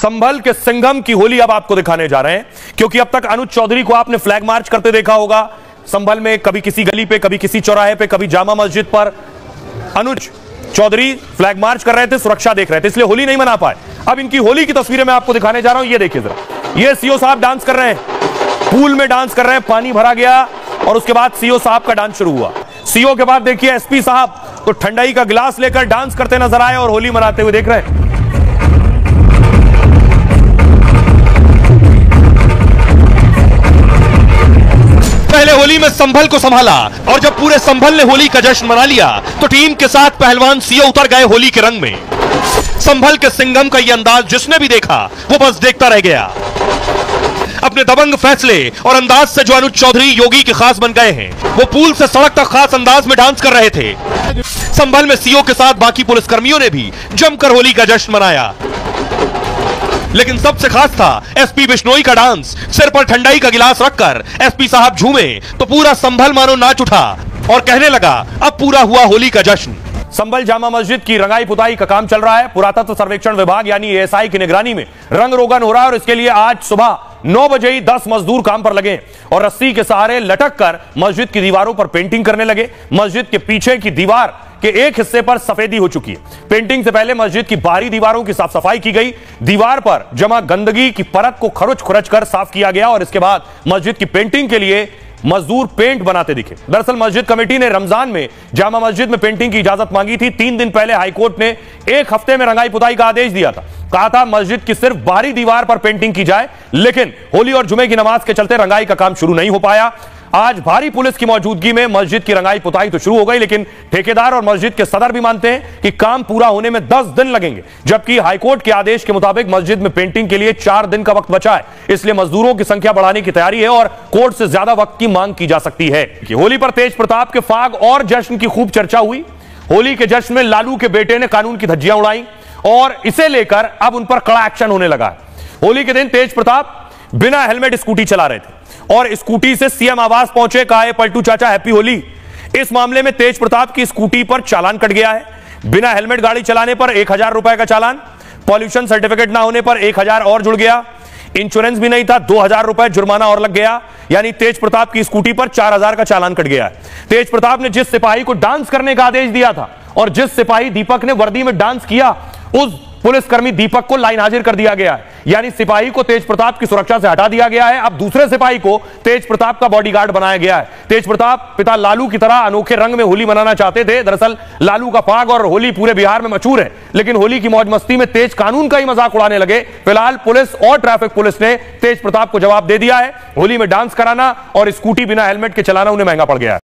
संभल के सिंघम की होली अब आपको दिखाने जा रहे हैं, क्योंकि अब तक अनुज चौधरी को आपने फ्लैग मार्च करते देखा होगा संभल में, कभी किसी गली पे, कभी किसी चौराहे पे, कभी जामा मस्जिद पर। अनुज चौधरी फ्लैग मार्च कर रहे थे, सुरक्षा देख रहे थे, इसलिए होली नहीं मना पाए। अब इनकी होली की तस्वीरें मैं आपको दिखाने जा रहा हूं, ये देखिए जरा। ये सीओ साहब डांस कर रहे हैं, पूल में डांस कर रहे हैं, पानी भरा गया और उसके बाद सीओ साहब का डांस शुरू हुआ। सीओ के बाद देखिए एसपी साहब तो ठंडाई का गिलास लेकर डांस करते नजर आए और होली मनाते हुए देख रहे हैं। पहले होली में संभल को संभाला और जब पूरे संभल ने होली का जश्न मना लिया तो टीम के साथ पहलवान सीओ उतर गए होली के रंग में। संभल के सिंघम का यह अंदाज जिसने भी देखा वो बस देखता रह गया। अपने दबंग फैसले और अंदाज से जो अनुज चौधरी योगी के खास बन गए हैं, वो पूल से सड़क तक खास अंदाज में डांस कर रहे थे। संभल में सीओ के साथ बाकी पुलिसकर्मियों ने भी जमकर होली का जश्न मनाया, लेकिन सबसे खास था एसपी बिश्नोई का डांस। सिर पर ठंडाई का गिलास रखकर एसपी साहब झूमे तो पूरा संभल मानो नाच उठा और कहने लगा अब पूरा हुआ होली का जश्न। संभल जामा मस्जिद की रंगाई पुताई का काम चल रहा है। पुरातत्व सर्वेक्षण विभाग यानी एएसआई की निगरानी में रंग रोगन हो रहा है और इसके लिए आज सुबह 9 बजे ही 10 मजदूर काम पर लगे और रस्सी के सहारे लटक कर मस्जिद की दीवारों पर पेंटिंग करने लगे। मस्जिद के पीछे की दीवार के एक हिस्से पर सफेदी हो चुकी है। पेंटिंग से पहले मस्जिद की बाहरी दीवारों की साफ सफाई की गई, दीवार पर जमा गंदगी की परत को खरोच खुरच कर साफ किया गया और इसके बाद मस्जिद की पेंटिंग के लिए मजदूर पेंट बनाते दिखे। दरअसल मस्जिद कमेटी ने रमजान में जामा मस्जिद में पेंटिंग की इजाजत मांगी थी। 3 दिन पहले हाईकोर्ट ने 1 हफ्ते में रंगाई पुताई का आदेश दिया था। कहा था मस्जिद की सिर्फ बाहरी दीवार पर पेंटिंग की जाए, लेकिन होली और जुमे की नमाज के चलते रंगाई का काम शुरू नहीं हो पाया। आज भारी पुलिस की मौजूदगी में मस्जिद की रंगाई पुताई तो शुरू हो गई, लेकिन ठेकेदार और मस्जिद के सदर भी मानते हैं कि काम पूरा होने में 10 दिन लगेंगे, जबकि हाईकोर्ट के आदेश के मुताबिक मस्जिद में पेंटिंग के लिए 4 दिन का वक्त बचा है। इसलिए मजदूरों की संख्या बढ़ाने की तैयारी है और कोर्ट से ज्यादा वक्त की मांग की जा सकती है। होली पर तेज प्रताप के फाग और जश्न की खूब चर्चा हुई। होली के जश्न में लालू के बेटे ने कानून की धज्जियां उड़ाई और इसे लेकर अब उन पर कड़ा एक्शन होने लगा है। होली के दिन तेज प्रताप बिना हेलमेट स्कूटी चला रहे थे और स्कूटी से सीएम आवास पहुंचे, कहा पलटू चाचा हैप्पी होली। इस मामले में तेज प्रताप की स्कूटी पर चालान कट गया है। बिना हेलमेट गाड़ी चलाने पर 1000 रुपए का चालान, पॉल्यूशन सर्टिफिकेट ना होने पर 1000 और जुड़ गया, इंश्योरेंस भी नहीं था 2000 रुपए जुर्माना और लग गया, यानी तेज प्रताप की स्कूटी पर 4000 का चालान कट गया है। तेज प्रताप ने जिस सिपाही को डांस करने का आदेश दिया था और जिस सिपाही दीपक ने वर्दी में डांस किया, उस पुलिसकर्मी दीपक को लाइन हाजिर कर दिया गया है, यानी सिपाही को तेज प्रताप की सुरक्षा से हटा दिया गया है। अब दूसरे सिपाही को तेज प्रताप का बॉडीगार्ड बनाया गया है। तेज प्रताप पिता लालू की तरह अनोखे रंग में होली मनाना चाहते थे। दरअसल लालू का फाग और होली पूरे बिहार में मशहूर है, लेकिन होली की मौज मस्ती में तेज कानून का ही मजाक उड़ाने लगे। फिलहाल पुलिस और ट्रैफिक पुलिस ने तेज प्रताप को जवाब दे दिया है। होली में डांस कराना और स्कूटी बिना हेलमेट के चलाना उन्हें महंगा पड़ गया है।